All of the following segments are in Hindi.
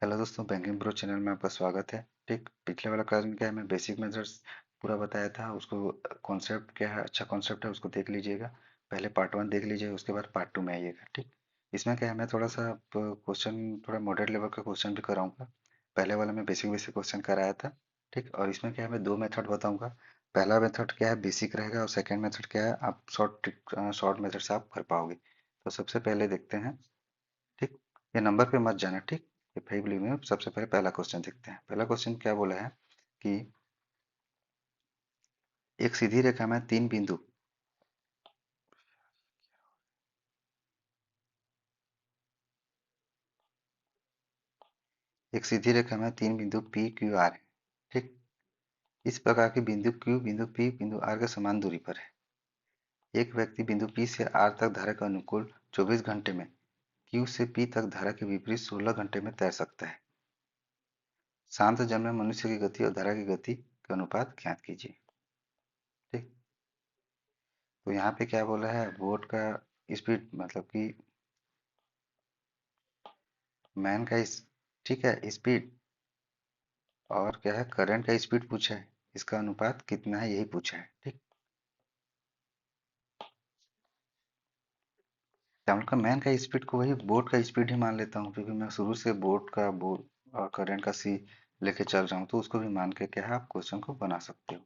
हेलो दोस्तों, बैंकिंग प्रो चैनल में आपका स्वागत है। ठीक, पिछले वाला क्लास में क्या है, मैं बेसिक मेथड्स पूरा बताया था। उसको कॉन्सेप्ट क्या है, अच्छा कॉन्सेप्ट है, उसको देख लीजिएगा। पहले पार्ट 1 देख लीजिएगा, उसके बाद पार्ट 2 में आइएगा। ठीक, इसमें क्या है, मैं थोड़ा सा क्वेश्चन, थोड़ा मॉडरेट लेवल का क्वेश्चन भी कराऊंगा। पहले वाला में बेसिक बेसिक क्वेश्चन कराया था। ठीक, और इसमें क्या है, मैं 2 मेथड बताऊंगा। पहला मेथड क्या है, बेसिक रहेगा, और सेकेंड मेथड क्या है, आप शॉर्ट मेथड से आप कर पाओगे। तो सबसे पहले देखते हैं। ठीक, ये नंबर पे मत जाना। ठीक, ये फाइव में सबसे पहले पहला क्वेश्चन देखते हैं। पहला क्वेश्चन क्या बोला है कि एक सीधी रेखा में तीन बिंदु, एक सीधी रेखा में तीन बिंदु पी क्यू आर है। ठीक, इस प्रकार के बिंदु क्यू, बिंदु पी, बिंदु आर के समान दूरी पर है। एक व्यक्ति बिंदु पी से आर तक धारा के अनुकूल 24 घंटे में क्यू से पी तक धारा के विपरीत 16 घंटे में तैर सकता है। शांत जल में मनुष्य की गति और धारा की गति के अनुपात ज्ञात कीजिए। ठीक, तो यहाँ पे क्या बोला है, बोट का स्पीड मतलब कि मैन का इस, ठीक है, स्पीड, और क्या है, करंट का स्पीड पूछा है, इसका अनुपात कितना है यही पूछा है। ठीक, एग्जाम्पल का मैन का स्पीड को वही बोट का स्पीड ही मान लेता हूँ, क्योंकि मैं शुरू से बोट का बोट और करंट का सी लेके चल रहा हूँ, तो उसको भी मान के क्या है, आप क्वेश्चन को बना सकते हो।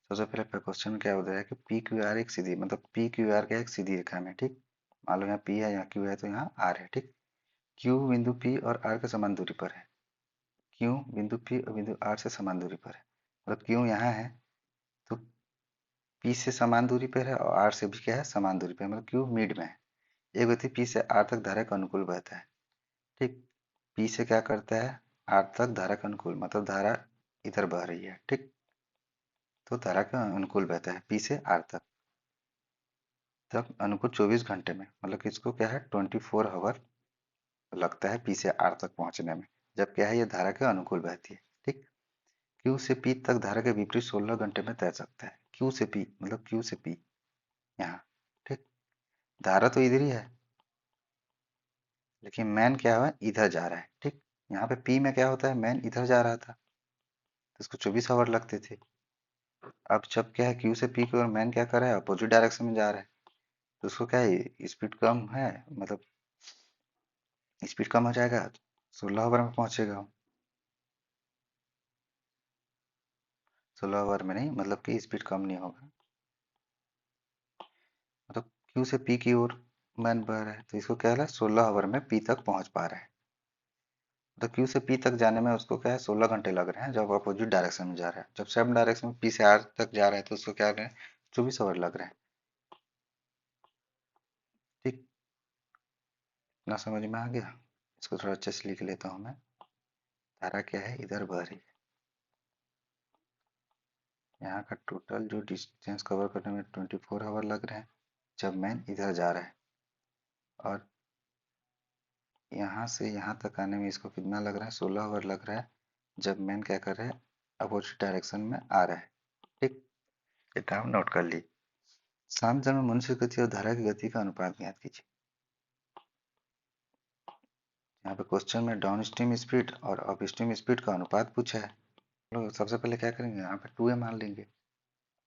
सबसे पहले क्वेश्चन में क्या होता है कि पी क्यू आर एक सीधी, मतलब पी क्यू आर क्या है, एक सीधी रेखा में। ठीक, मान लो यहाँ पी है, यहाँ क्यू है, तो यहाँ आर है। ठीक, क्यू बिंदु पी और आर के समान दूरी पर है। क्यू बिंदु पी और बिंदु आर से समान दूरी पर है, मतलब क्यू यहाँ है तो पी से समान दूरी पर है, और आर से भी क्या है, समान दूरी पर है, मतलब क्यू मिड में है। एक व्यक्ति पी से आर तक धारा के अनुकूल बहता है। ठीक, पी से क्या करता है, आर तक धारा के अनुकूल, मतलब धारा इधर बह रही है। ठीक, तो धारा के अनुकूल बहता है पी से आर तक, तब अनुकूल 24 घंटे में, मतलब कि इसको क्या है, 24 आवर लगता है पी से आर तक पहुंचने में, जब क्या है, ये धारा के अनुकूल बहती है। ठीक, क्यू से पी तक धारा के विपरीत 16 घंटे में तैर सकता है। क्यू से पी मतलब क्यू से पी यहाँ। ठीक, धारा तो इधर ही है, लेकिन मैन क्या हुआ, इधर जा रहा है। ठीक, यहाँ पे पी में क्या होता है, मैन इधर जा रहा था, तो इसको 24 आवर लगते थे। अब जब क्या है, क्यू से पी की ओर मैन क्या कर रहा है, अपोजिट डायरेक्शन में जा रहा है, तो उसको क्या है, स्पीड कम है, मतलब स्पीड कम हो जाएगा, 16 आवर में पहुंचेगा। 16 आवर में नहीं, मतलब कि स्पीड कम नहीं होगा, मतलब क्यू से पी की ओर मैन बढ़ रहा है, तो इसको क्या है, 16 आवर में पी तक पहुंच पा रहा है। तो क्यू से पी तक जाने में उसको क्या है, 16 घंटे लग रहे हैं, जब अपोजिट डायरेक्शन में जा रहा है। जब सेम डायरेक्शन में पी से आर तक जा रहा है, तो उसको क्या रहे हैं, 24 आवर लग रहे हैं। ठीक, ना समझ में आ गया। इसको थोड़ा अच्छे से लिख लेता हूँ मैं। धारा क्या है, इधर बह रही है। यहाँ का टोटल जो डिस्टेंस कवर करने में 24 आवर लग रहे हैं, जब मैन इधर जा रहा है, और यहाँ से यहाँ तक आने में इसको कितना लग रहा है, 16 आवर लग रहा है, जब मैन क्या कर रहा है, अपोजिट डायरेक्शन में आ रहा है। ठीक, ये टर्म नोट कर ली। शांत जल में मनुष्य की गति और धारा की गति का अनुपात ज्ञात कीजिए। यहाँ पे क्वेश्चन में डाउन स्ट्रीम स्पीड और अप स्ट्रीम स्पीड का अनुपात पूछा है। लोग सबसे पहले क्या करेंगे, यहाँ पे 2a मान लेंगे।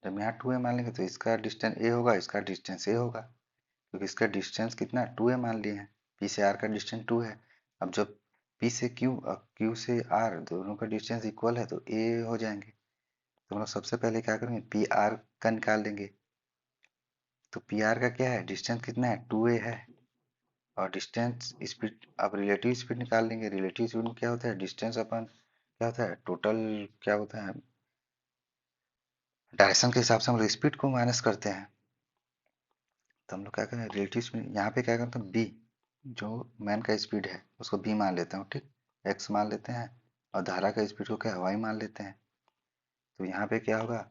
जब यहाँ 2a मान लेंगे, तो इसका डिस्टेंस a होगा, इसका डिस्टेंस a होगा, क्योंकि इसका डिस्टेंस कितना है, 2a मान लिए हैं। p से r का डिस्टेंस 2 है। अब जब p से q और q से r दोनों का डिस्टेंस इक्वल है, तो a हो जाएंगे। तो मतलब सबसे पहले क्या करेंगे, पी आर का निकाल देंगे। तो पी आर का क्या है, डिस्टेंस कितना है, 2a है, और डिस्टेंस स्पीड, अब रिलेटिव स्पीड निकाल लेंगे। रिलेटिव स्पीड में क्या होता है, डिस्टेंस अपन क्या होता है, टोटल क्या होता है, डायरेक्शन के हिसाब से हम लोग स्पीड को माइनस करते हैं। तो हम लोग क्या करें, रिलेटिव स्पीड यहाँ पे क्या करते हैं, बी, जो मैन का स्पीड है उसको बी मान लेते हैं। ठीक, एक्स मान लेते हैं, और धारा का स्पीड को क्या, वाई मान लेते हैं। तो यहाँ पे क्या होगा,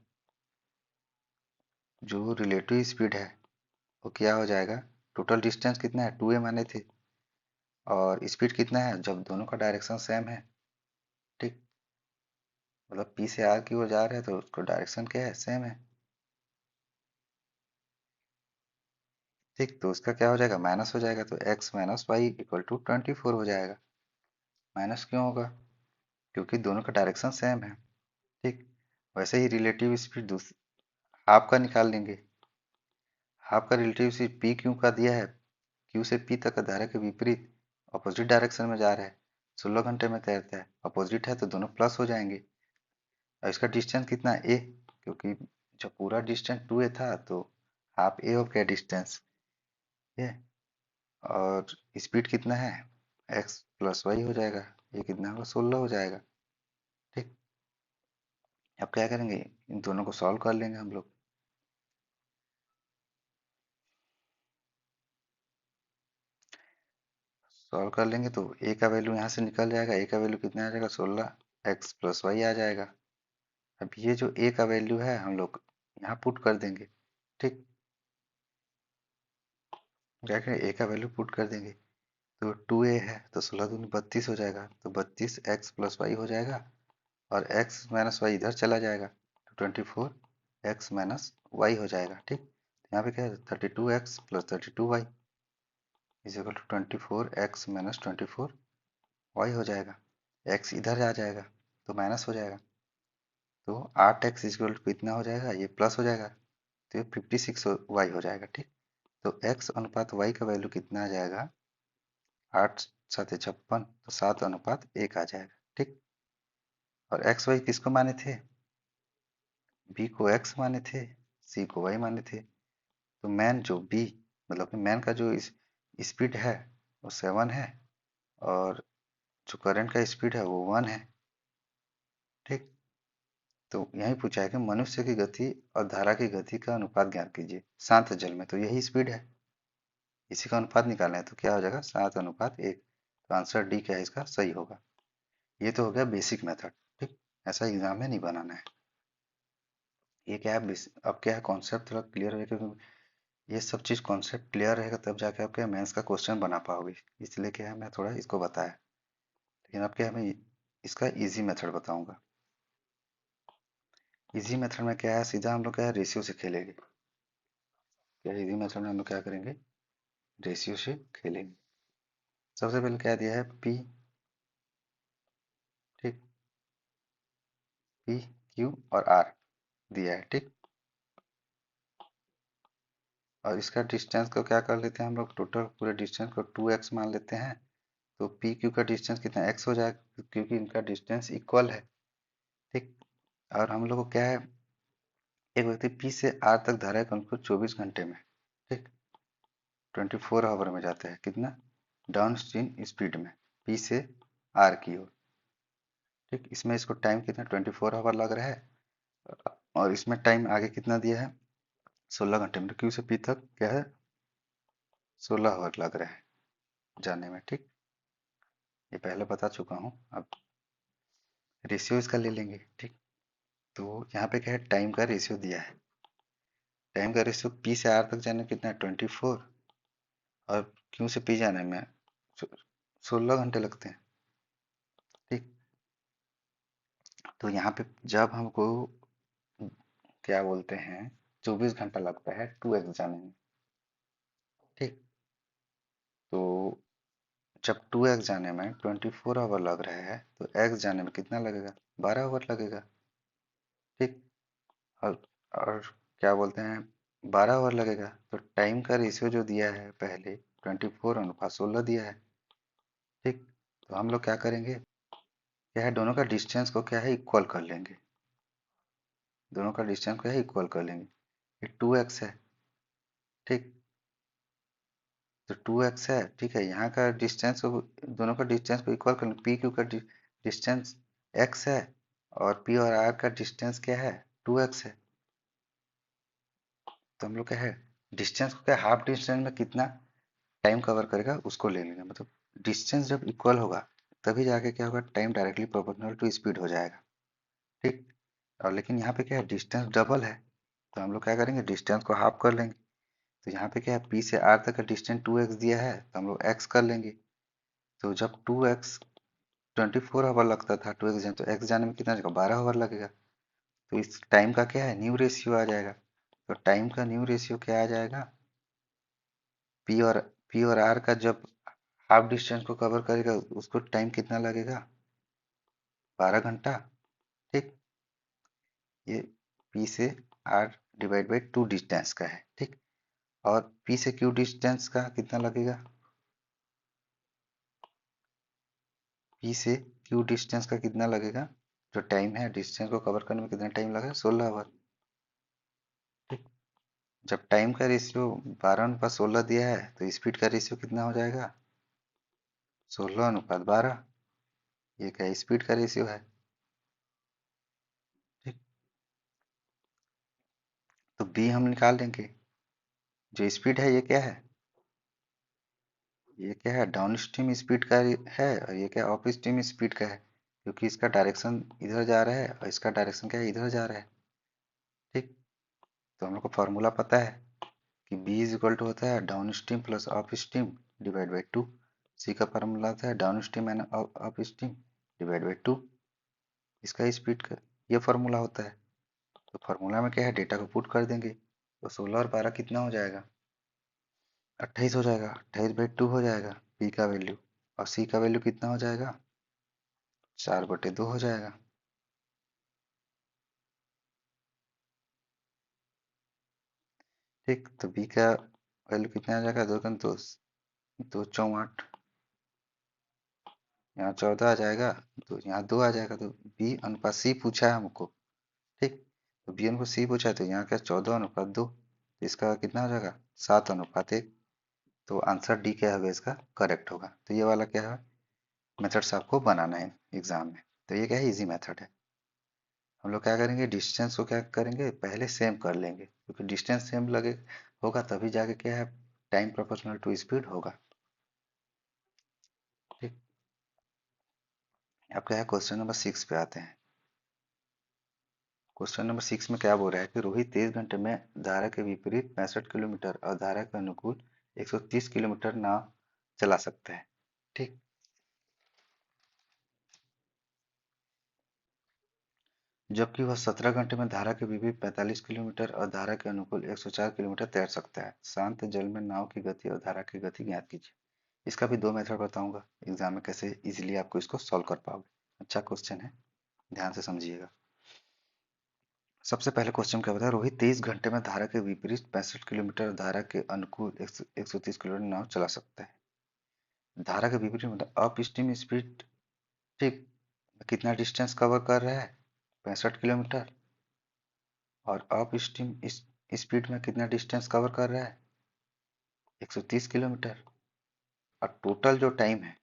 जो रिलेटिव स्पीड है वो क्या हो जाएगा, टोटल डिस्टेंस कितना है, 2a माने थे, और स्पीड कितना है, जब दोनों का डायरेक्शन सेम है। ठीक, मतलब पी से आर की ओर जा रहे हैं, तो उसको डायरेक्शन क्या है, सेम है। ठीक, तो उसका क्या हो जाएगा, माइनस हो जाएगा, तो x minus y equal to 24 हो जाएगा। माइनस क्यों होगा? क्योंकि दोनों का डायरेक्शन सेम है। ठीक, वैसे ही रिलेटिव स्पीड हाफ का निकाल लेंगे। हाफ का रिलेटिव स्पीड पी क्यू का दिया है, क्यू से पी तक का धारा के विपरीत अपोजिट डायरेक्शन में जा रहा है, 16 घंटे में तैरता है, अपोजिट है तो दोनों प्लस हो जाएंगे। और इसका डिस्टेंस कितना ए, क्योंकि जब पूरा डिस्टेंस 2a था तो हाफ ए हो गया डिस्टेंस ये। और स्पीड कितना है, एक्स प्लस वाई हो जाएगा, ये कितना होगा 16 हो जाएगा। ठीक, अब क्या करेंगे, इन दोनों को सॉल्व कर लेंगे हम लोग। सॉल्व कर लेंगे तो ए का वैल्यू यहाँ से निकल जाएगा, ए का वैल्यू कितना आ जाएगा 16 एक्स प्लस वाई आ जाएगा। अब ये जो ए का वैल्यू है हम लोग यहाँ पुट कर देंगे। ठीक, क्या करें, ए का वैल्यू पुट कर देंगे तो 2a है तो 16 दूनी 32 हो जाएगा, तो 32 एक्स प्लस वाई हो जाएगा, और x माइनस वाई इधर चला जाएगा तो 24 एक्स माइनस वाई हो जाएगा। ठीक, यहाँ पे क्या है 32x plus 32y is equal to 24x minus 24y हो जाएगा। x इधर आ जाएगा तो माइनस हो जाएगा, तो 8x इज इक्वल टू कितना हो जाएगा, ये प्लस हो जाएगा तो ये 56y हो जाएगा। ठीक, तो x अनुपात y का वैल्यू कितना आ जाएगा, 8 7 56, तो 7:1 आ जाएगा। ठीक, और एक्स वाई किसको माने थे, बी को x माने थे, सी को y माने थे। तो मैन जो बी, मतलब कि मैन का जो स्पीड है वो 7 है, और जो करंट का स्पीड है वो 1 है। ठीक, तो यही पूछा है कि मनुष्य की गति और धारा की गति का अनुपात ज्ञात कीजिए शांत जल में, तो यही स्पीड है, इसी का अनुपात निकालना है, तो क्या हो जाएगा 7:1। तो आंसर डी क्या है इसका सही होगा। ये तो हो गया बेसिक मेथड। ठीक, ऐसा एग्जाम में नहीं बनाना है। ये क्या है, अब क्या है कॉन्सेप्ट थोड़ा क्लियर हो, क्योंकि ये सब चीज़ कॉन्सेप्ट क्लियर रहेगा तब जाके आप क्या मेंस का क्वेश्चन बना पाओगे, इसलिए क्या है मैं थोड़ा इसको बताया। लेकिन अब क्या है मैं इसका इजी मेथड बताऊंगा। इजी मेथड में क्या है, सीधा हम लोग क्या है रेशियो से खेलेंगे। क्या इजी मेथड में हम लोग क्या करेंगे, रेशियो से खेलेंगे। सबसे पहले क्या दिया है पी, ठीक, पी क्यू और आर दिया है। ठीक, और इसका डिस्टेंस को क्या कर लेते हैं हम लोग, टोटल पूरे डिस्टेंस को 2x मान लेते हैं, तो पी क्यू का डिस्टेंस कितना x हो जाएगा, क्योंकि इनका डिस्टेंस इक्वल है। ठीक, और हम लोग को क्या है, एक व्यक्ति पी से आर तक धारा है उनको 24 घंटे में, ठीक, 24 आवर में जाता है, कितना डाउन स्ट्रीम स्पीड में पी से आर की ओर। ठीक, इसमें इसको टाइम कितना 24 आवर लग रहा है, और इसमें टाइम आगे कितना दिया है 16 घंटे में, क्यू से पी तक क्या है 16 आवर लग रहा है जाने में। ठीक, ये पहले बता चुका हूँ। अब रेशियो इसका ले लेंगे। ठीक, तो यहाँ पे क्या है टाइम का रेशियो दिया है, टाइम का रेशियो पी से आर तक जाने में कितना है 24, और क्यू से पी जाने में 16 घंटे लगते हैं। ठीक, तो यहाँ पे जब हमको क्या बोलते हैं 24 घंटा लगता है 2x जाने में। ठीक, तो जब 2x जाने में 24 आवर लग रहा है तो x जाने में कितना लगेगा 12 आवर लगेगा। ठीक, और और क्या बोलते हैं 12 आवर लगेगा, तो टाइम का रेशियो जो दिया है पहले 24:16 दिया है। ठीक, तो हम लोग क्या करेंगे, क्या है दोनों का डिस्टेंस को क्या है इक्वल कर लेंगे, दोनों का डिस्टेंस को है इक्वल कर लेंगे। ये 2x है। ठीक, तो 2x है, ठीक है, यहाँ का डिस्टेंस को दोनों का डिस्टेंस को इक्वल कर लेंगे, पी क्यू का डिस्टेंस x है, और p और r का डिस्टेंस क्या है 2x है। तो हम लोग क्या है डिस्टेंस को क्या हाफ डिस्टेंस में कितना टाइम कवर करेगा उसको ले लेंगे, मतलब डिस्टेंस जब इक्वल होगा तभी जाके क्या होगा time directly proportional to speed हो जाएगा। ठीक, और लेकिन यहाँ पे क्या है डिस्टेंस डबल है, तो हम लोग क्या करेंगे डिस्टेंस को हाफ कर लेंगे। तो यहाँ पे क्या है पी से आर तक का डिस्टेंस 2x दिया है तो हम लोग x कर लेंगे। तो जब 2x 24 आवर लगता था 2x जाने, तो x जाने में कितना लगेगा 12 आवर लगेगा। तो इस टाइम का क्या है न्यू रेशियो आ जाएगा, तो टाइम का न्यू रेशियो क्या आ जाएगा, पी और आर का जब हाफ डिस्टेंस को कवर करेगा उसको टाइम कितना लगेगा, 12 घंटा। ठीक, ये P से R डिवाइड बाई 2 डिस्टेंस का है। ठीक, और P से Q डिस्टेंस का कितना लगेगा, P से Q डिस्टेंस का कितना लगेगा, जो टाइम है डिस्टेंस को कवर करने में कितना टाइम लगेगा, 16 आवर। ठीक, जब टाइम का रेशियो 12:16 दिया है तो स्पीड का रेशियो कितना हो जाएगा, 16:12। ये क्या स्पीड का रेशियो है। ठीक, तो बी हम निकाल लेंगे। जो स्पीड है ये क्या है, ये क्या है, डाउन स्ट्रीम स्पीड का है, और ये क्या अप स्ट्रीम स्पीड का है, क्योंकि इसका डायरेक्शन इधर जा रहा है और इसका डायरेक्शन क्या है, इधर जा रहा है। ठीक, तो हम लोग को फॉर्मूला पता है कि B इज इक्वल टू होता है down stream plus up stream divide by 2। सी का फॉर्मूला होता है down stream and up stream divide by 2। इसका स्पीड का ये फॉर्मूला होता है। तो फॉर्मूला में क्या है, डेटा को पुट कर देंगे तो 16 और 12 कितना हो जाएगा, 28 हो जाएगा। 28/2 हो जाएगा P का वैल्यू, और C का वैल्यू कितना हो जाएगा, 4/2 हो जाएगा। ठीक, तो B का वैल्यू कितना आ जाएगा, 2 दो 2 4 यहाँ 14 आ जाएगा, तो यहाँ 2 आ जाएगा। तो B अनुपात C पूछा है हमको। ठीक, तो B अनुपात C पूछा है तो यहाँ क्या 14:2, तो इसका कितना हो जाएगा, 7:1। तो आंसर डी क्या होगा, इसका करेक्ट होगा। तो ये वाला क्या है, मेथड्स आपको बनाना है एग्जाम में। तो ये क्या है, इजी मेथड है। हम लोग क्या करेंगे, डिस्टेंस को क्या करेंगे, पहले सेम कर लेंगे, क्योंकि डिस्टेंस सेम लगे होगा तभी जाके क्या है, टाइम प्रोपोर्शनल टू स्पीड होगा। ठीक, अब क्या है, क्वेश्चन नंबर 6 पे आते हैं। क्वेश्चन नंबर 6 में क्या बोल रहा है कि रोहित 23 घंटे में धारा के विपरीत 65 किलोमीटर और धारा के अनुकूल 130 किलोमीटर नाव चला सकता है। ठीक, जबकि वह 17 घंटे में धारा के विपरीत 45 किलोमीटर और धारा के अनुकूल 104 किलोमीटर तैर सकता है। शांत जल में नाव की गति और धारा की गति ज्ञात कीजिए। इसका भी दो मेथड बताऊंगा एग्जाम में, कैसे इजीली आपको इसको सॉल्व कर पाओगे। अच्छा क्वेश्चन है, ध्यान से समझिएगा। सबसे पहले क्वेश्चन क्या बताया, रोहित 23 घंटे में धारा के विपरीत 65 किलोमीटर और धारा के अनुकूल 130 किलोमीटर नाव चला सकता है। धारा के विपरीत मतलब अप स्ट्रीम स्पीड। ठीक, कितना डिस्टेंस कवर कर रहा है, 65 किलोमीटर, और अप स्ट्रीम स्पीड में कितना डिस्टेंस कवर कर रहा है, 130 किलोमीटर। और टोटल जो टाइम है,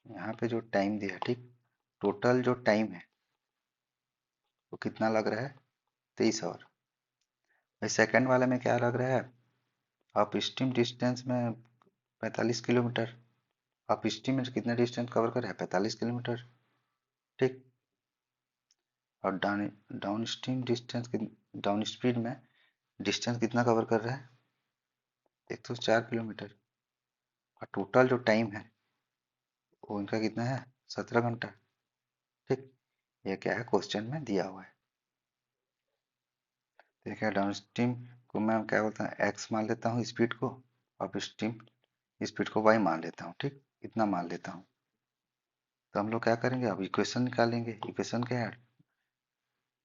यहाँ पे जो टाइम दिया है, ठीक, टोटल जो टाइम है वो कितना लग रहा है, 23 आवर। भाई सेकंड वाले में क्या लग रहा है, अप स्ट्रीम डिस्टेंस में 45 किलोमीटर, अप स्ट्रीम में कितना डिस्टेंस कवर कर रहा है, 45 किलोमीटर। ठीक, और down down stream distance, down speed में डिस्टेंस कितना कवर कर रहा है, 104 किलोमीटर। और टोटल जो टाइम है वो इनका कितना है, 17 घंटा। ठीक, ये क्या है, क्वेश्चन में दिया हुआ है। देखिए डाउन स्ट्रीम को मैं क्या बोलता हूँ, एक्स मान लेता हूँ स्पीड को, अप स्ट्रीम स्पीड को वाई मान लेता हूँ। ठीक, इतना मान लेता हूँ। तो हम लोग क्या करेंगे, अब इक्वेशन निकालेंगे। इक्वेशन क्या है,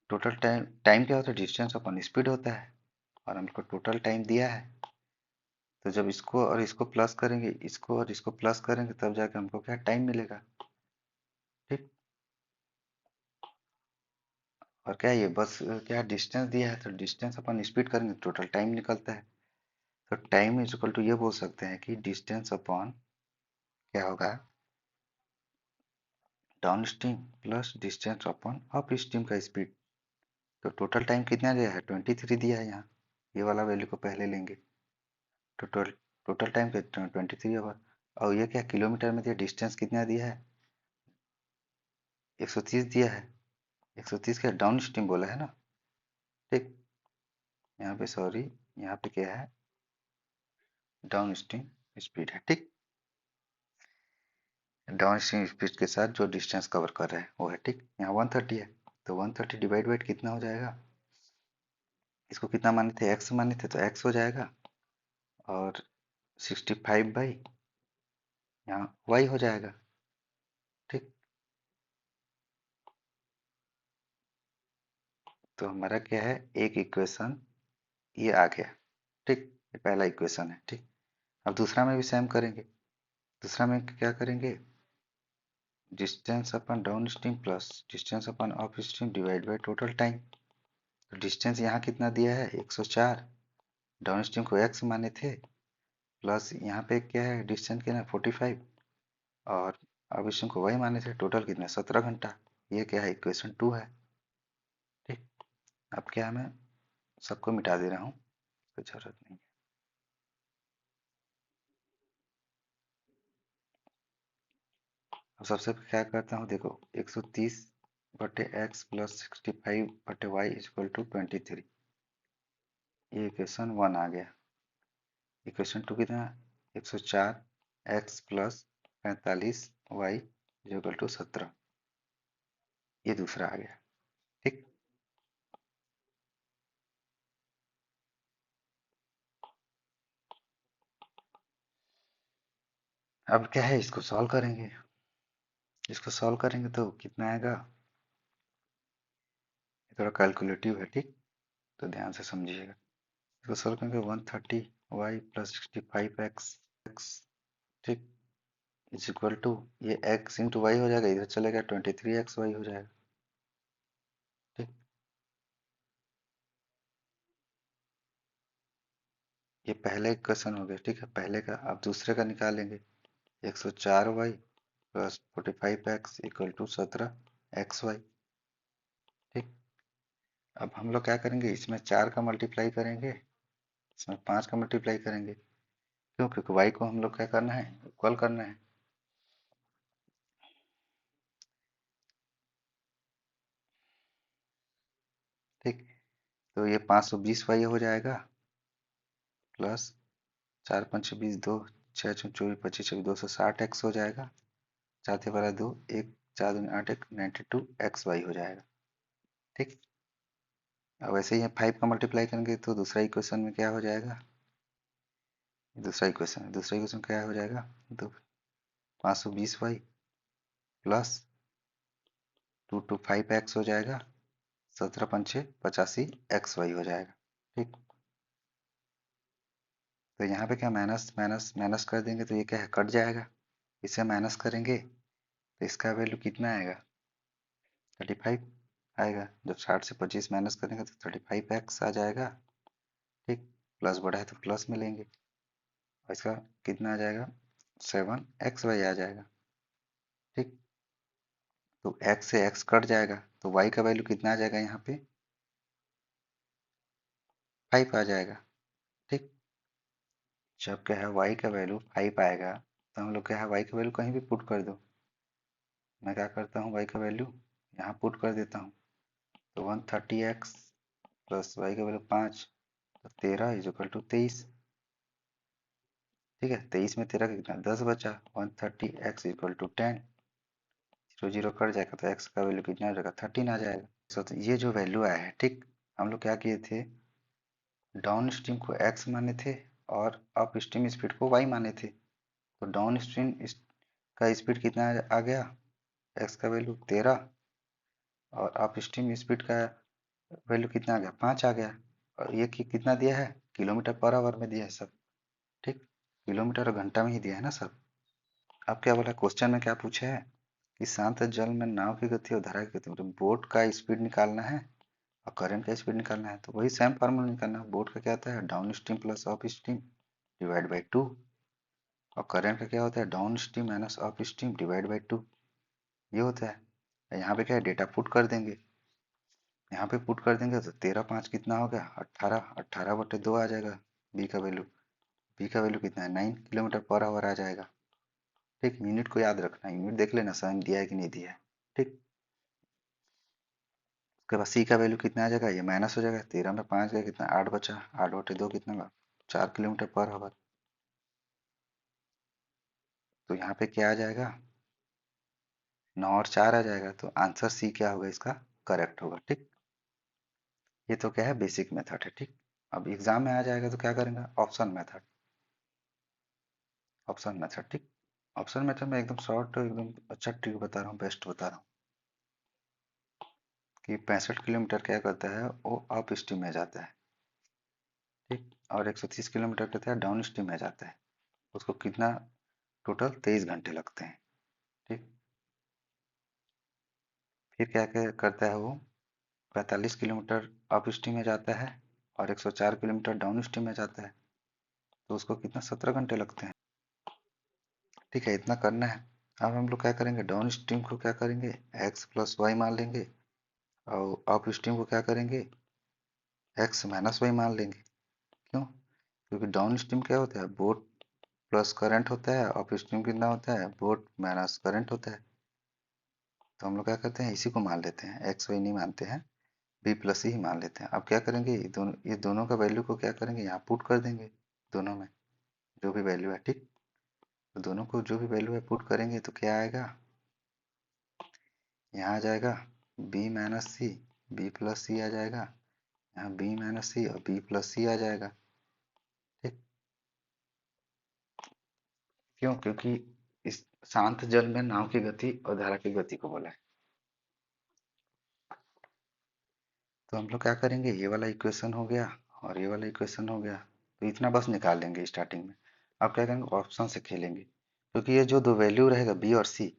टोटल टाइम, टाइम क्या होता है, डिस्टेंस अपॉन स्पीड होता है, और हमको टोटल टाइम दिया है। तो जब इसको और इसको प्लस करेंगे, इसको और इसको प्लस करेंगे, तब जाके हमको क्या टाइम मिलेगा। ठीक, और क्या ये बस क्या डिस्टेंस दिया है तो डिस्टेंस अपन स्पीड करेंगे टोटल टाइम निकलता है। तो टाइम इज इक्वल टू ये बोल सकते हैं कि डिस्टेंस अपॉन क्या होगा, down stream plus distance upon up stream का स्पीड। तो टोटल टाइम कितना दिया है, 23 दिया है यहाँ। ये वाला वैल्यू को पहले लेंगे। टोटल टोटल टाइम कितना, 23 आवर। और ये क्या किलोमीटर में दिया, डिस्टेंस कितना दिया है, 130 दिया है। 130 क्या डाउन स्ट्रीम बोला है ना। ठीक, यहाँ पे सॉरी, यहाँ पे क्या है, डाउन स्ट्रीम स्पीड है। ठीक, डाउन स्ट्रीम स्पीड के साथ जो डिस्टेंस कवर कर रहा है वो है। ठीक, यहाँ 130 है, तो 130 डिवाइड बाई कितना हो जाएगा, इसको कितना माने थे, एक्स माने थे, तो एक्स हो जाएगा। और 65 बाई यहाँ y हो जाएगा। ठीक, तो हमारा क्या है, एक इक्वेशन ये आ गया। ठीक, ये पहला इक्वेशन है। ठीक, अब दूसरा में भी सेम करेंगे। दूसरा में क्या करेंगे, distance upon down stream plus distance upon up stream divide by total time. तो डिस्टेंस यहाँ कितना दिया है 104, डाउन स्ट्रीम को x माने थे, प्लस यहाँ पे क्या है डिस्टेंस कितना 45, और अब स्ट्रीम को y माने थे, टोटल कितना 17 घंटा। ये क्या है इक्वेशन 2 है। ठीक, अब क्या है, मैं सबको मिटा दे रहा हूँ, कोई जरूरत नहीं है। अब सबसे क्या करता हूँ, देखो 130/x plus 65/y equal to 23। ये इक्वेशन 1 आ गया। इक्वेशन 2 कितना, 104x plus 45y equal to 17। ये दूसरा आ गया। ठीक, अब क्या है, इसको सॉल्व करेंगे। इसको सॉल्व करेंगे तो कितना आएगा, ये थोड़ा कैलकुलेटिव है। ठीक, तो ध्यान से समझिएगा। इसको सॉल्व करेंगे 130y प्लस 65x, ठीक, इज इक्वल टू, ये x इंटू वाई हो जाएगा, इधर चलेगा 23xy हो जाएगा। ठीक, ये पहले इक्वेशन हो गया। ठीक है, पहले का। अब दूसरे का निकालेंगे, 104y plus 45x equal to 17xy। ठीक, अब हम लोग क्या करेंगे, इसमें 4 का मल्टीप्लाई करेंगे, इसमें 5 का मल्टीप्लाई करेंगे। क्यों, क्योंकि y को हम लोग क्या करना है, इक्वल करना है। ठीक, तो ये 520y हो जाएगा, प्लस 4×5 = 20, 2 6 × 24 25 260x हो जाएगा, 4×2 1 4 दूनी 8 1 92xy हो जाएगा। ठीक, अब वैसे ही 5 का मल्टीप्लाई करेंगे तो दूसरा इक्वेशन में क्या हो जाएगा, दूसरा इक्वेशन क्या हो जाएगा, तो 520y प्लस 225x हो जाएगा, 17×5 = 85xy हो जाएगा। ठीक, तो यहाँ पे क्या माइनस माइनस माइनस कर देंगे तो ये क्या है, कट जाएगा। इसे माइनस करेंगे तो इसका वैल्यू कितना आएगा, 35 आएगा। जब 60 से 25 माइनस करेंगे तो 35x आ जाएगा। ठीक, प्लस बढ़ा है तो प्लस में लेंगे, और इसका कितना आ जाएगा, 7xy आ जाएगा। ठीक, तो x से x कट जाएगा तो y का वैल्यू कितना आ जाएगा, यहाँ पे 5 आ जाएगा। ठीक, जब क्या है y का वैल्यू 5 आएगा तो हम लोग क्या है y का वैल्यू कहीं भी पुट कर दो। मैं क्या करता हूँ, y का वैल्यू यहाँ पुट कर देता हूँ, तो 130x प्लस y का वैल्यू 5, तो 13 इज इक्वल टू 23। ठीक है, 23 में 13 का कितना 10 बचा, 130x इक्वल टू 10, 0 0 कट जाएगा तो x का वैल्यू कितना हो जाएगा, 13 आ जाएगा। तो ये जो वैल्यू आया है, ठीक, हम लोग क्या किए थे, डाउन स्ट्रीम को x माने थे और अप स्ट्रीम स्पीड को y माने थे। तो डाउन स्ट्रीम का स्पीड कितना आ गया, x का वैल्यू 13, और अप स्ट्रीम स्पीड का वैल्यू कितना आ गया, 5 आ गया। और ये कितना दिया है, किलोमीटर पर आवर में दिया है सब। ठीक, किलोमीटर और घंटा में ही दिया है ना सब। अब क्या बोला क्वेश्चन में, क्या पूछा है कि शांत जल में नाव की गति और धारा की गति, मतलब बोट का स्पीड निकालना है और करंट का स्पीड निकालना है। तो वही सेम फार्मूला निकालना है। बोट का क्या आता है, down stream plus up stream divide by 2, और करंट का क्या होता है, down stream minus up stream divide by 2, ये होता है। यहाँ पे क्या है, डेटा पुट कर देंगे, यहाँ पे पुट कर देंगे तो 13×5 कितना हो गया, 18, 18/2 आ जाएगा। बी का वैल्यू कितना है, 9 किलोमीटर पर आवर आ जाएगा। ठीक, यूनिट को याद रखना, यूनिट देख लेना समय दिया है कि नहीं दिया है। ठीक, उसके बाद सी का वैल्यू कितना आ जाएगा, ये माइनस हो जाएगा, 13 में 5 गया कितना, 8 बचा, 8/2 कितना हुआ, 4 किलोमीटर पर आवर। तो यहाँ पे क्या आ जाएगा, 9 और 4 आ जाएगा, तो आंसर सी क्या होगा, इसका करेक्ट होगा। ठीक, ये तो क्या है, बेसिक मेथड है। ठीक, अब एग्जाम में आ जाएगा तो क्या करेंगे, ऑप्शन मेथड। ऑप्शन मेथड, ठीक। ऑप्शन मेथड में एकदम शॉर्ट एकदम अच्छा ट्रिक बता रहा हूँ, बेस्ट बता रहा हूँ कि 65 किलोमीटर क्या करता है, वो अप स्ट्रीम में जाता है, ठीक। और 130 किलोमीटर कहता है डाउन स्ट्रीम में जाता है। उसको कितना, टोटल 23 घंटे लगते हैं, ठीक। फिर क्या क्या करता है वो, 45 किलोमीटर अप स्ट्रीम में जाता है और 104 किलोमीटर डाउन स्ट्रीम में जाता है, तो उसको कितना 17 घंटे लगते हैं, ठीक है। इतना करना है। अब हम लोग क्या करेंगे, डाउन स्ट्रीम को क्या करेंगे, एक्स प्लस वाई मान लेंगे, और अप स्ट्रीम को क्या करेंगे, एक्स माइनस वाई मान लेंगे। क्यों, क्योंकि डाउन स्ट्रीम क्या होता है, बोट प्लस करंट होता है, अप स्ट्रीम कितना होता है, बोट माइनस करंट होता है। तो हम लोग क्या करते हैं, इसी को मान लेते हैं, एक्स वाई नहीं मानते हैं, बी प्लस ही मान लेते हैं। अब क्या करेंगे, ये दोनों का वैल्यू को क्या करेंगे, यहाँ पुट कर देंगे, दोनों में जो भी वैल्यू है, ठीक। तो दोनों को जो भी वैल्यू है पुट करेंगे तो क्या आएगा, यहाँ आ जाएगा बी माइनस सी, बी प्लस सी आ जाएगा, यहाँ बी माइनस सी और बी प्लस सी आ जाएगा, ठीक। क्यों, क्योंकि इस शांत जल में नाव की गति और धारा की गति को बोला है। तो हम लोग क्या करेंगे, ये वाला इक्वेशन हो गया और ये वाला इक्वेशन हो गया, तो इतना बस निकाल लेंगे स्टार्टिंग में। अब क्या करेंगे, ऑप्शन से खेलेंगे, क्योंकि ये जो दो वैल्यू रहेगा बी और सी,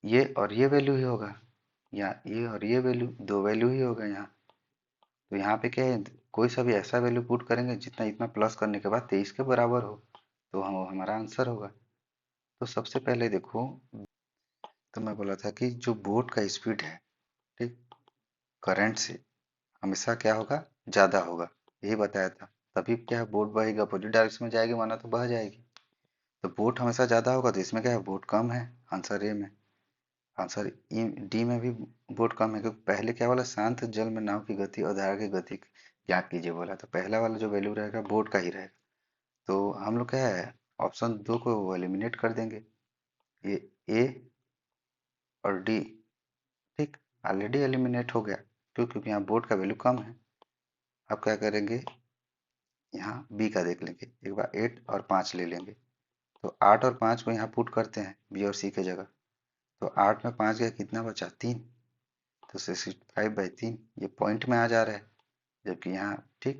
ये और ये वैल्यू ही होगा, या ये और ये वैल्यू, दो वैल्यू ही होगा यहाँ। तो यहाँ पे क्या है, कोई सा भी ऐसा वैल्यू पुट करेंगे जितना इतना प्लस करने के बाद 23 के बराबर हो, तो हम हमारा आंसर होगा। तो सबसे पहले देखो, तो मैं बोला था कि जो बोट का स्पीड है, ठीक, करंट से हमेशा क्या होगा, ज्यादा होगा, यही बताया था। तभी क्या है, बोट बहेगी, अपोजिट डायरेक्शन में जाएगी माना तो बह जाएगी। तो बोट हमेशा ज्यादा होगा, तो इसमें क्या है, बोट कम है, आंसर ए में। आंसर डी में भी बोट कम है, क्योंकि पहले क्या बोला, शांत जल में नाव की गति और धारा की गति ज्ञात कीजिए बोला, तो पहला वाला जो वैल्यू रहेगा बोट का ही रहेगा। तो हम लोग क्या है, ऑप्शन दो को एलिमिनेट कर देंगे, ये ए और डी, ठीक, ऑलरेडी एलिमिनेट हो गया। क्यों, क्योंकि यहाँ बोट का वैल्यू कम है। अब क्या करेंगे, यहाँ बी का देख लेंगे एक बार, 8 और 5 ले लेंगे। तो 8 और 5 को यहाँ पुट करते हैं बी और सी के जगह, तो 8 में 5 गया, कितना बचा, 3। तो 65/3 ये पॉइंट में आ जा रहा है, जबकि यहाँ, ठीक,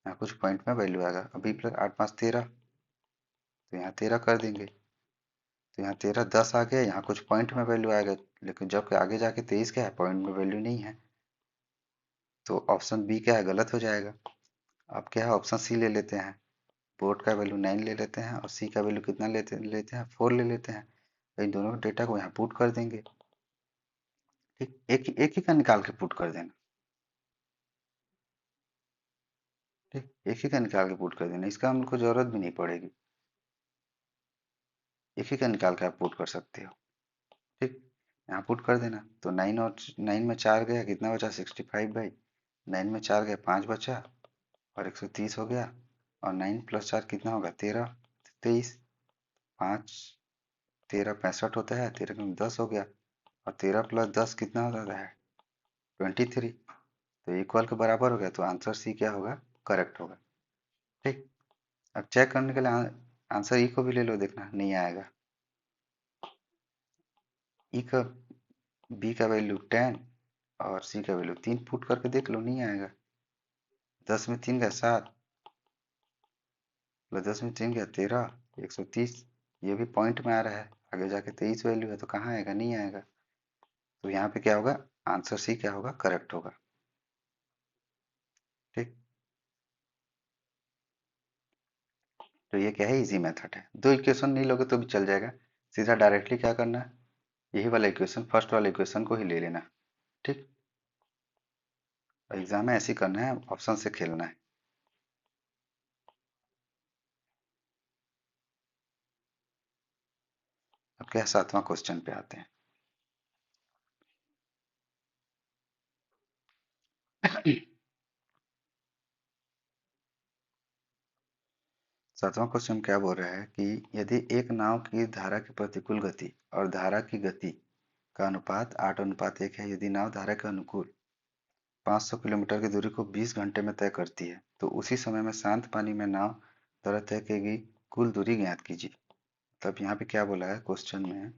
यहाँ कुछ पॉइंट में वैल्यू आएगा। अभी प्लस 8 5 13, तो यहाँ 13 कर देंगे, तो यहाँ 13 10 आ गया, यहाँ कुछ पॉइंट में वैल्यू आएगा, लेकिन जब आगे जाके 23 क्या है, पॉइंट में वैल्यू नहीं है, तो ऑप्शन बी क्या है, गलत हो जाएगा। अब क्या है, ऑप्शन सी ले लेते हैं, बोर्ड का वैल्यू 9 ले लेते हैं और सी का वैल्यू कितना लेते लेते हैं, 4 ले लेते हैं। तो इन दोनों डेटा को यहाँ पुट कर देंगे, ठीक, एक ही का निकाल के पुट कर देना, ठीक, एक ही का निकाल के पुट कर देना, इसका हमको जरूरत भी नहीं पड़ेगी, एक ही का निकाल के आप पुट कर सकते हो, ठीक। यहाँ पुट कर देना, तो 9 में 4 गया, कितना बचा, 65/, 9 में 4 गया, 5 बचा और 130 हो गया, और 9 + 4 कितना होगा, 13, 23, 5 13 65 होता है, 13 में 10 हो गया, और 13 + 10 कितना होता है, 23। तो इक्वल के बराबर हो गया, तो आंसर सी क्या होगा, करेक्ट होगा, ठीक। अब चेक करने के लिए आंसर ई को भी ले लो, देखना नहीं आएगा, ई का, बी का वैल्यू 10 और सी का वैल्यू 3 पुट करके देख लो, नहीं आएगा। 10 में 3 गया 7, प्लस 10 में 3 गया 13, 130, ये भी पॉइंट में आ रहा है, आगे जाके 23 वैल्यू है, तो कहाँ आएगा, नहीं आएगा। तो यहाँ पे क्या होगा, आंसर सी क्या होगा, करेक्ट होगा, ठीक। तो ये क्या है, इजी मेथड है, दो इक्वेशन नहीं लोगे तो भी चल जाएगा, सीधा डायरेक्टली क्या करना है, यही वाला इक्वेशन, फर्स्ट वाला इक्वेशन को ही ले लेना, ठीक। एग्जाम में ऐसे ही करना है, ऑप्शन से खेलना है। अब क्या, 7वां क्वेश्चन पे आते हैं। 7वां क्वेश्चन क्या बोल रहा है कि यदि एक नाव की धारा की प्रतिकूल गति और धारा की गति का अनुपात 8:1 है, यदि नाव धारा के अनुकूल 500 किलोमीटर की दूरी को 20 घंटे में तय करती है, तो उसी समय में शांत पानी में नाव द्वारा तय की गई कुल दूरी ज्ञात कीजिए। तब यहाँ पे क्या बोला है क्वेश्चन में,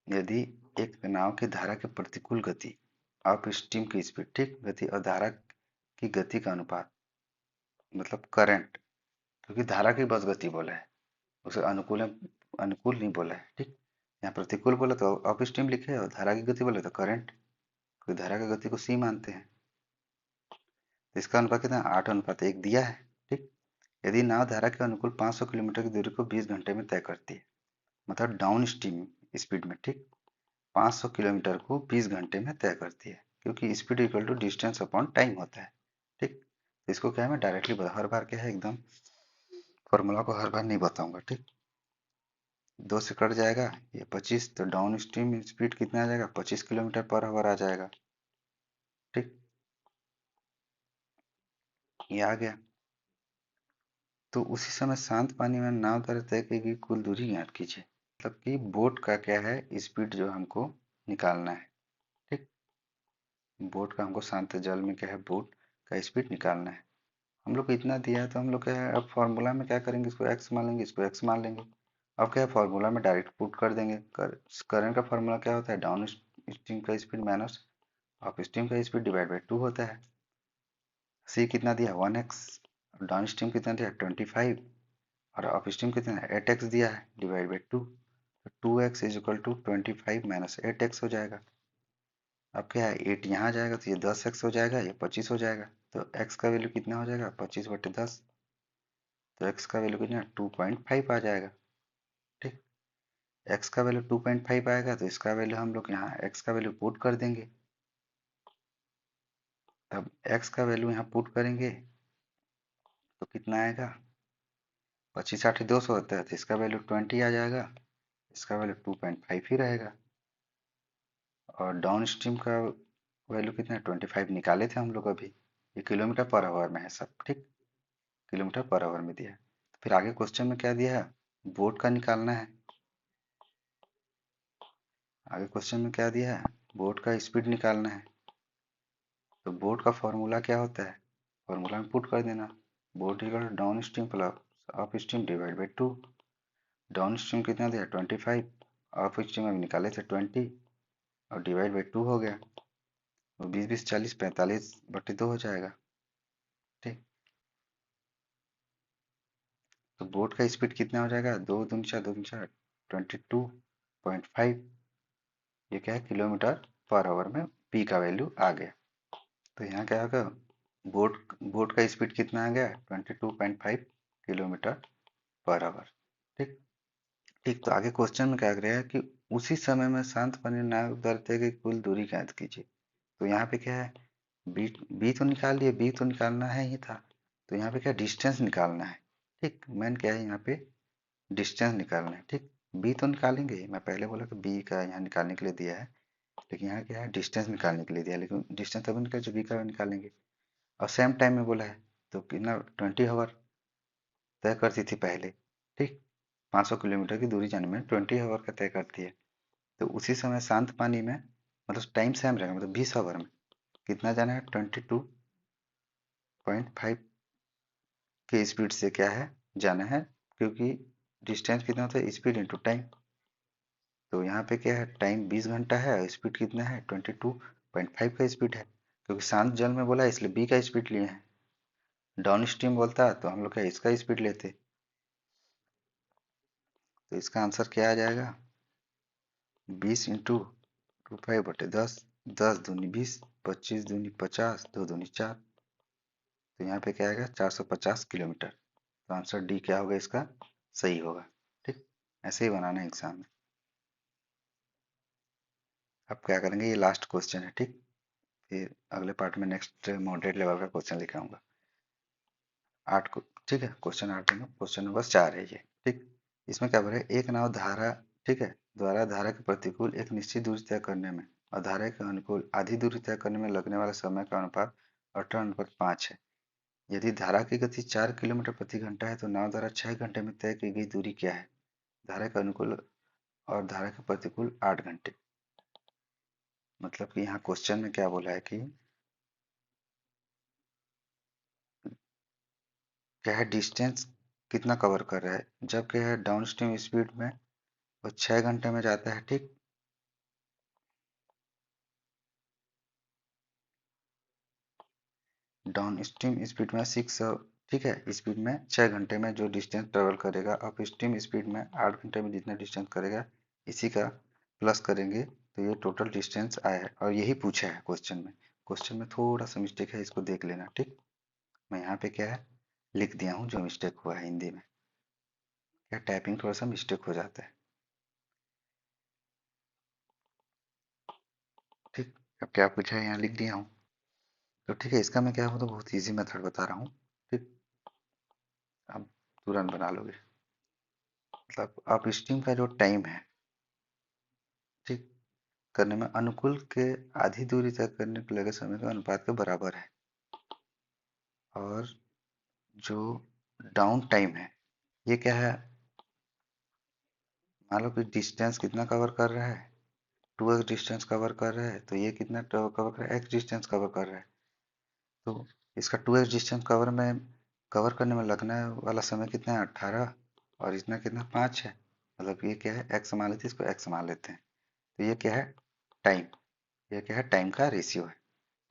यदि एक नाव की धारा की प्रतिकूल गति ऑफ स्टीम की स्पीड, ठीक, गति और धारा की गति का अनुपात, मतलब करंट, क्योंकि धारा की बस गति बोला है, उसे अनुकूल नहीं बोला है, ठीक। यहाँ प्रतिकूल बोला तो ऑफ स्टीम लिखे और धारा की गति बोले तो करंट, क्योंकि धारा की गति को सी मानते हैं। तो इसका अनुपात कितना, 8:1 दिया है, ठीक। यदि नाव धारा के अनुकूल 500 किलोमीटर की दूरी को 20 घंटे में तय करती है, मतलब डाउन स्ट्रीम स्पीड में, ठीक, 500 किलोमीटर को 20 घंटे में तय करती है, क्योंकि speed equal to distance upon time होता है, ठीक। तो इसको क्या है, मैं डायरेक्टली बता, हर बार क्या है एकदम फॉर्मूला को हर बार नहीं बताऊंगा, ठीक। 2 से कट जाएगा ये 25, तो डाउन स्ट्रीम स्पीड कितना आ जाएगा, 25 किलोमीटर पर आवर आ जाएगा, ठीक। ये आ गया। तो उसी समय शांत पानी में नाव द्वारा तय की गई कुल दूरी ज्ञात कीजिए। मतलब कि बोट का क्या है, स्पीड जो हमको निकालना है, ठीक। बोट का हमको शांत जल में क्या है, बोट का स्पीड निकालना है। हम लोग को इतना दिया है तो हम लोग क्या है, अब फॉर्मूला में क्या करेंगे, इसको एक्स मान लेंगे, इसको एक्स मान लेंगे। अब क्या है, फॉर्मूला में डायरेक्ट पुट कर देंगे। करंट का फॉर्मूला क्या होता है, डाउन स्ट्रीम का स्पीड माइनस अप स्ट्रीम का स्पीड डिवाइड बाई 2 होता है। सी कितना दिया, 1x, डाउन स्ट्रीम कितना दिया, 25, और अप स्ट्रीम कितना है, 8x दिया है, डिवाइड बाई 2। तो 2x is equal to 25 minus 8x हो जाएगा। अब क्या है, 8 यहाँ जाएगा तो ये 10x हो जाएगा, ये 25 हो जाएगा। तो x का वैल्यू कितना हो जाएगा, 25/10। तो x का वैल्यू कितना, 2.5 आ जाएगा, ठीक। x का वैल्यू 2.5 आएगा तो इसका वैल्यू हम लोग यहाँ x का वैल्यू पुट कर देंगे। तब x का वैल्यू यहाँ पुट करेंगे तो कितना आएगा, 25/8 200 होता है, तो इसका वैल्यू 20 आ जाएगा, इसका वैल्यू 2.5 ही रहेगा। और डाउन स्ट्रीम का वैल्यू कितना है, 25 निकाले थे हम लोग अभी। ये किलोमीटर पर आवर में है सब, ठीक, किलोमीटर पर आवर में दिया है। फिर आगे क्वेश्चन में क्या दिया है, बोट का निकालना है। आगे क्वेश्चन में क्या दिया है, बोट का स्पीड निकालना है। तो बोट का फॉर्मूला क्या होता है, फॉर्मूला में पुट कर देना, boat equal down stream plus up stream divide by 2। Down stream कितना दिया, 25, अप स्ट्रीम अभी निकाले थे 20, और डिवाइड बाई 2 हो गया। तो 20 20 40 45/2 हो जाएगा, ठीक। तो बोट का स्पीड कितना हो जाएगा, 2×4 22.5। ये क्या है, किलोमीटर पर आवर में पी का वैल्यू आ गया। तो यहाँ क्या होगा, बोट बोट का स्पीड कितना आ गया, 22.5 किलोमीटर पर आवर, ठीक। ठीक, तो आगे क्वेश्चन में क्या कर रहा है कि उसी समय में शांत पानी नाव उतरते की कुल दूरी ज्ञात कीजिए। तो यहाँ पे क्या है, बी बी तो निकाल लिए, बी तो निकालना है ही था। तो यहाँ पे क्या, डिस्टेंस निकालना है, ठीक। मेन क्या है यहाँ पे, डिस्टेंस निकालना है, ठीक। बी तो निकालेंगे ही, मैं पहले बोला कि बी का यहाँ निकालने के लिए दिया है, लेकिन यहाँ क्या है, डिस्टेंस निकालने के लिए दिया है, लेकिन डिस्टेंस तभी निकाल जब बी का निकालेंगे। और सेम टाइम में बोला है, तो कितना, 20 आवर तय करती थी पहले, ठीक। 500 किलोमीटर की दूरी जाने में 20 आवर का तय करती है। तो उसी समय शांत पानी में मतलब टाइम सेम रहेगा, मतलब 20 आवर में कितना जाना है, 22.5 के स्पीड से क्या है, जाना है, क्योंकि डिस्टेंस कितना होता है, स्पीड इंटू टाइम। तो यहाँ पे क्या है, टाइम 20 घंटा है और स्पीड कितना है, 22.5 का स्पीड है, क्योंकि शांत जल में बोला है इसलिए बी का स्पीड लिए हैं। डाउन स्ट्रीम बोलता तो हम लोग क्या इसका स्पीड लेते। तो इसका आंसर क्या आ जाएगा, 20 × 2.5/10, 10×2 = 20, 25×2 = 50, 2×2 = 4। तो यहाँ पे क्या आएगा, 450 किलोमीटर। तो आंसर डी क्या होगा इसका, सही होगा, ठीक। ऐसे ही बनाना है एग्जाम में। अब क्या करेंगे, ये लास्ट क्वेश्चन है, ठीक। फिर अगले पार्ट में नेक्स्ट मॉडरेट लेवल का क्वेश्चन लेके आऊंगा। 8 को, ठीक है, क्वेश्चन 8 देंगे, क्वेश्चन नंबर 4 है ये, ठीक। इसमें क्या बोला है, एक नाव धारा, ठीक है, द्वारा धारा के प्रतिकूल एक निश्चित दूरी तय करने में और धारा के अनुकूल आधी दूरी तय करने में लगने वाले समय का अनुपात 18:5 है। यदि धारा की गति 4 किलोमीटर प्रति घंटा है तो नाव द्वारा 6 घंटे में तय की गई दूरी क्या है, धारा के अनुकूल और धारा के प्रतिकूल 8 घंटे। मतलब कि यहाँ क्वेश्चन में क्या बोला है कि क्या है डिस्टेंस कितना कवर कर रहा है, जब क्या है डाउन स्ट्रीम स्पीड में वो 6 घंटे में जाता है, ठीक। डाउन स्ट्रीम स्पीड में 6, ठीक है, स्पीड में 6 घंटे में जो डिस्टेंस ट्रेवल करेगा, अप स्ट्रीम स्पीड में 8 घंटे में जितना डिस्टेंस करेगा, इसी का प्लस करेंगे तो ये टोटल डिस्टेंस आया है। और यही पूछा है क्वेश्चन में। क्वेश्चन में थोड़ा सा मिस्टेक है, इसको देख लेना, ठीक। मैं यहाँ पे क्या है लिख दिया हूँ जो मिस्टेक हुआ है हिंदी में। क्या टाइपिंग थोड़ा सा मिस्टेक हो जाता है, ठीक। अब क्या पूछा है यहाँ लिख दिया हूँ। तो ठीक है, इसका मैं क्या हूँ तो बहुत ईजी मेथड बता रहा हूँ, ठीक। अब तुरंत बना लोगे। मतलब अप स्ट्रीम का जो टाइम है, ठीक, करने में अनुकूल के आधी दूरी तय करने को लगे समय के अनुपात के बराबर है। और जो डाउन टाइम है, ये क्या है, मान लो कि डिस्टेंस कितना कवर कर रहा है, 2x डिस्टेंस कवर कर रहा है, तो ये कितना कवर कर रहा है, x डिस्टेंस कवर कर रहा है। तो इसका 2x डिस्टेंस कवर करने में लगने वाला समय कितना है, 18। और इतना कितना 5 है। मतलब ये क्या है, x मान लेते हैं, इसको x मान लेते हैं। तो ये क्या है टाइम, ये क्या है टाइम का रेशियो है,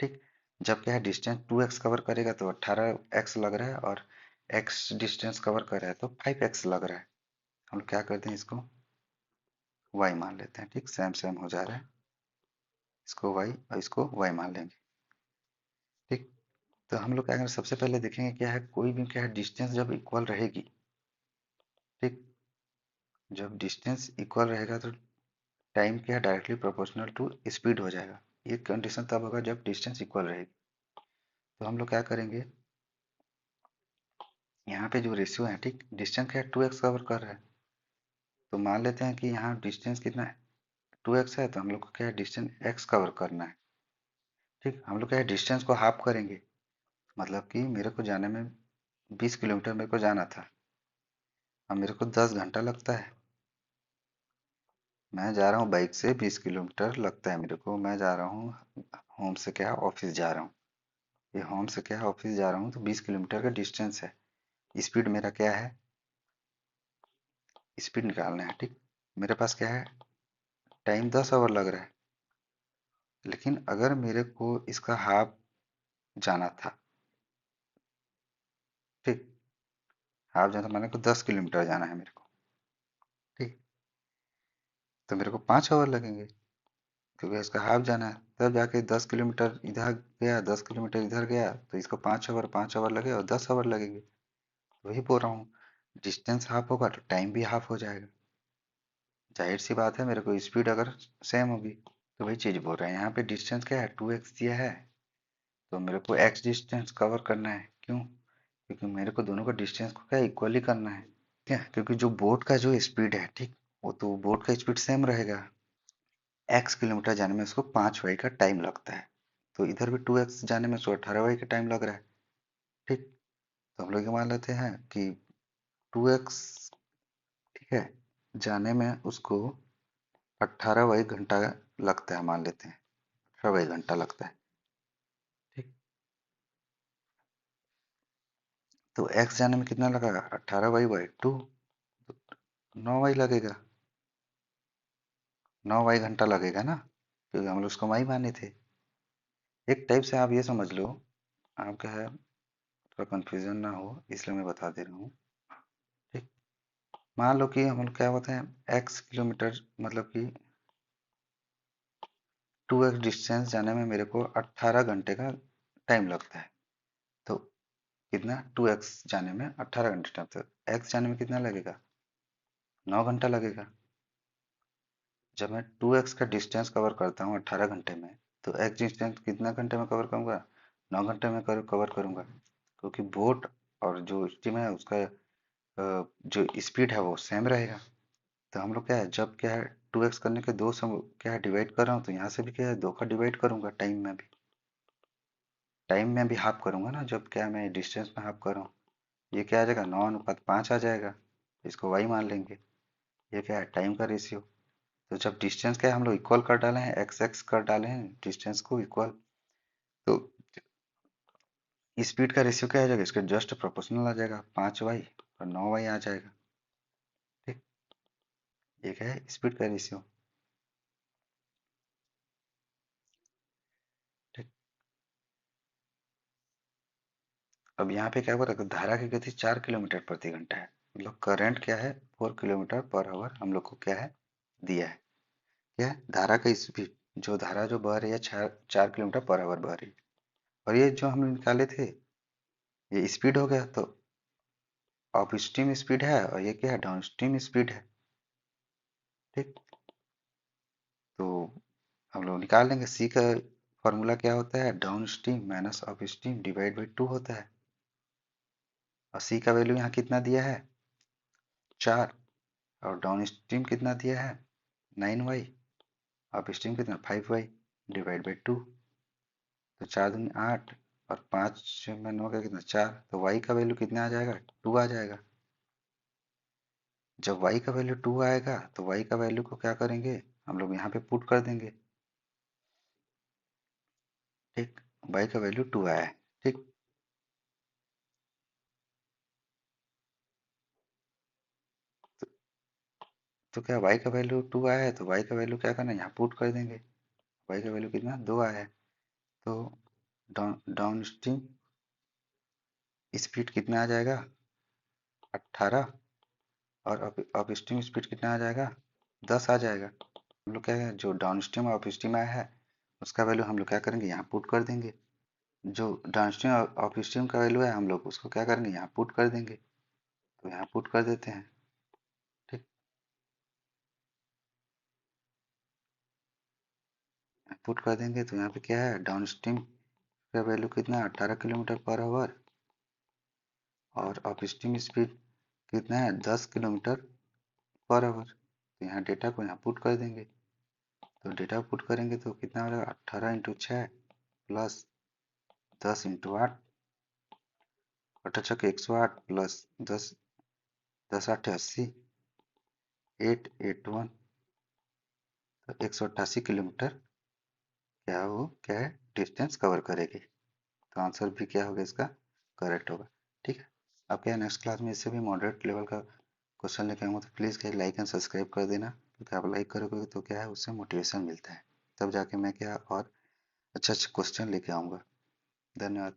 ठीक। जब क्या है डिस्टेंस 2x कवर करेगा तो 18x लग रहा है, और x डिस्टेंस कवर कर रहा है तो 5x लग रहा है। हम लोग क्या करते हैं, इसको y मान लेते हैं, ठीक। सेम सेम हो जा रहा है, इसको y और इसको y मान लेंगे, ठीक। तो हम लोग क्या करेंगे, सबसे पहले देखेंगे क्या है, कोई भी क्या है डिस्टेंस जब इक्वल रहेगी, ठीक, जब डिस्टेंस इक्वल रहेगा तो टाइम क्या है डायरेक्टली प्रोपोर्शनल टू स्पीड हो जाएगा। ये कंडीशन तब होगा जब डिस्टेंस इक्वल रहेगी। तो हम लोग क्या करेंगे, यहाँ पे जो रेशियो है, ठीक, डिस्टेंस क्या है 2x कवर कर रहा है, तो मान लेते हैं कि यहाँ डिस्टेंस कितना है 2x है, तो हम लोग को क्या है डिस्टेंस x कवर करना है, ठीक। हम लोग क्या है डिस्टेंस को हाफ करेंगे, मतलब कि मेरे को जाने में 20 किलोमीटर मेरे को जाना था, अब मेरे को 10 घंटा लगता है। मैं जा रहा हूँ बाइक से, 20 किलोमीटर लगता है मेरे को, मैं जा रहा हूँ होम से क्या ऑफिस जा रहा हूँ। ये होम से क्या ऑफिस जा रहा हूँ तो 20 किलोमीटर का डिस्टेंस है। स्पीड मेरा क्या है, स्पीड निकालना है, ठीक। मेरे पास क्या है टाइम 10 आवर लग रहा है, लेकिन अगर मेरे को इसका हाफ जाना था, ठीक, हाफ जाना माने को 10 किलोमीटर जाना है मेरे को, ठीक, तो मेरे को 5 आवर लगेंगे, क्योंकि इसका हाफ जाना है। तब जाके 10 किलोमीटर इधर गया, 10 किलोमीटर इधर गया, तो इसको 5 आवर लगे और 10 आवर लगेंगे। वही बोल रहा हूँ, डिस्टेंस हाफ होगा तो टाइम भी हाफ हो जाएगा। जाहिर सी बात है, मेरे को स्पीड अगर सेम होगी, तो वही चीज़ बोल रहे हैं। यहाँ पे डिस्टेंस क्या है 2x दिया है, तो मेरे को x डिस्टेंस कवर करना है। क्यों, क्योंकि मेरे को दोनों का डिस्टेंस को क्या इक्वली करना है, क्या, क्योंकि जो बोट का जो स्पीड है, ठीक, वो तो बोट का स्पीड सेम रहेगा। x किलोमीटर जाने में उसको 5y का टाइम लगता है, तो इधर भी 2x जाने में उसको 18y का टाइम लग रहा है, ठीक। तो हम लोग ये मान लेते हैं कि 2x, ठीक है, जाने में उसको 18 घंटा लगता है, मान लेते हैं 18 घंटा लगता है, ठीक। तो x जाने में कितना लगेगा 18y/2, 9y लगेगा, 9y घंटा लगेगा ना, क्योंकि हम लोग उसको y माने थे। एक टाइप से आप ये समझ लो, आप क्या है थोड़ा कंफ्यूजन ना हो इसलिए मैं बता दे रहा हूँ, ठीक। मान लो कि हम लोग क्या होता है x किलोमीटर, मतलब कि 2x डिस्टेंस जाने में मेरे को 18 घंटे का टाइम लगता है। तो कितना 2x जाने में 18 घंटे टाइम, तो x जाने में कितना लगेगा 9 घंटा लगेगा। जब मैं 2x का डिस्टेंस कवर करता हूँ 18 घंटे में, तो x डिस्टेंस कितना घंटे में कवर करूँगा, 9 घंटे में कवर करूँगा, क्योंकि बोट और जो स्टीम है उसका जो स्पीड है वो सेम रहेगा। तो हम लोग क्या है जब क्या है 2x करने के दो से क्या है डिवाइड कर रहा हूँ, तो यहाँ से भी क्या है 2 का डिवाइड करूँगा, टाइम में भी हाफ करूँगा ना, जब क्या मैं डिस्टेंस में हाफ कर रहा हूँ। ये क्या आ जाएगा 9:5 आ जाएगा, इसको y मान लेंगे। ये क्या है टाइम का रेशियो। तो जब डिस्टेंस क्या है हम लोग इक्वल कर डाले हैं, एक्स एक्स कर डाले हैं डिस्टेंस को इक्वल, तो स्पीड का रेशियो क्या आ जाएगा, इसके जस्ट प्रोपोर्शनल आ जाएगा, 5y और 9y आ जाएगा। ठीक, एक है स्पीड का रेशियो। ठीक, अब यहाँ पे क्या हो रहा है, धारा की गति 4 किलोमीटर प्रति घंटा है, मतलब करंट क्या है, 4 किलोमीटर पर आवर हम लोग को क्या है, दिया है। क्या है, धारा का स्पीड, जो धारा जो बह रही है 4 किलोमीटर पर आवर बह रही है। और ये जो हम निकाले थे, ये स्पीड हो गया, तो अप स्ट्रीम स्पीड है और ये क्या है, डाउन स्ट्रीम स्पीड है। ठीक, तो हम लोग निकाल लेंगे, सी का फॉर्मूला क्या होता है, down stream minus up stream divide by 2 होता है। और सी का वैल्यू यहाँ कितना दिया है, 4, और डाउन स्ट्रीम कितना दिया है, 9y, अप स्ट्रीम कितना, 5y डिवाइड बाई 2। तो 4 दूनी 8 और 5 में 9 का कितना, 4, तो y का वैल्यू कितना आ जाएगा, 2 आ जाएगा। जब y का वैल्यू 2 आएगा तो y का वैल्यू को क्या करेंगे, हम लोग यहाँ पे पुट कर देंगे। ठीक, y का वैल्यू 2 आया है। ठीक, तो क्या y का वैल्यू 2 आया है, तो y का वैल्यू क्या करना है, यहाँ पुट कर देंगे। y का वैल्यू कितना, 2 आया है। तो डाउन स्ट्रीम स्पीड कितना आ जाएगा, 18, और अप स्ट्रीम स्पीड कितना आ जाएगा, 10 आ जाएगा। हम लोग क्या है, जो डाउन स्ट्रीम और अप स्ट्रीम आया है उसका वैल्यू हम लोग क्या करेंगे, यहाँ पुट कर देंगे। जो डाउन स्ट्रीम और अप स्ट्रीम का वैल्यू है हम लोग उसको क्या करेंगे, यहाँ पुट कर देंगे। तो यहाँ पुट कर देते हैं। ठीक, पुट कर देंगे तो यहाँ पे क्या है, डाउन स्ट्रीम का वैल्यू कितना है, 18 किलोमीटर पर आवर, और अप स्ट्रीम स्पीड कितना है, 10 किलोमीटर पर आवर। तो यहाँ डेटा को यहाँ पुट कर देंगे। तो डेटा पुट करेंगे तो कितना हो जाएगा, 18 × 6 प्लस 10 × 8, 8 × 6 = 108 प्लस 10, 10 × 8 = 80, 881, तो 188 किलोमीटर क्या वो क्या है, डिस्टेंस कवर करेगी। तो आंसर भी क्या होगा इसका, करेक्ट होगा। ठीक है, अब क्या है, नेक्स्ट क्लास में इससे भी मॉडरेट लेवल का क्वेश्चन लेके आऊँगा, तो प्लीज़ क्या लाइक एंड सब्सक्राइब कर देना, क्योंकि आप लाइक करोगे तो क्या है, उससे मोटिवेशन मिलता है, तब जाके मैं क्या और अच्छे अच्छे क्वेश्चन लेके आऊँगा। धन्यवाद।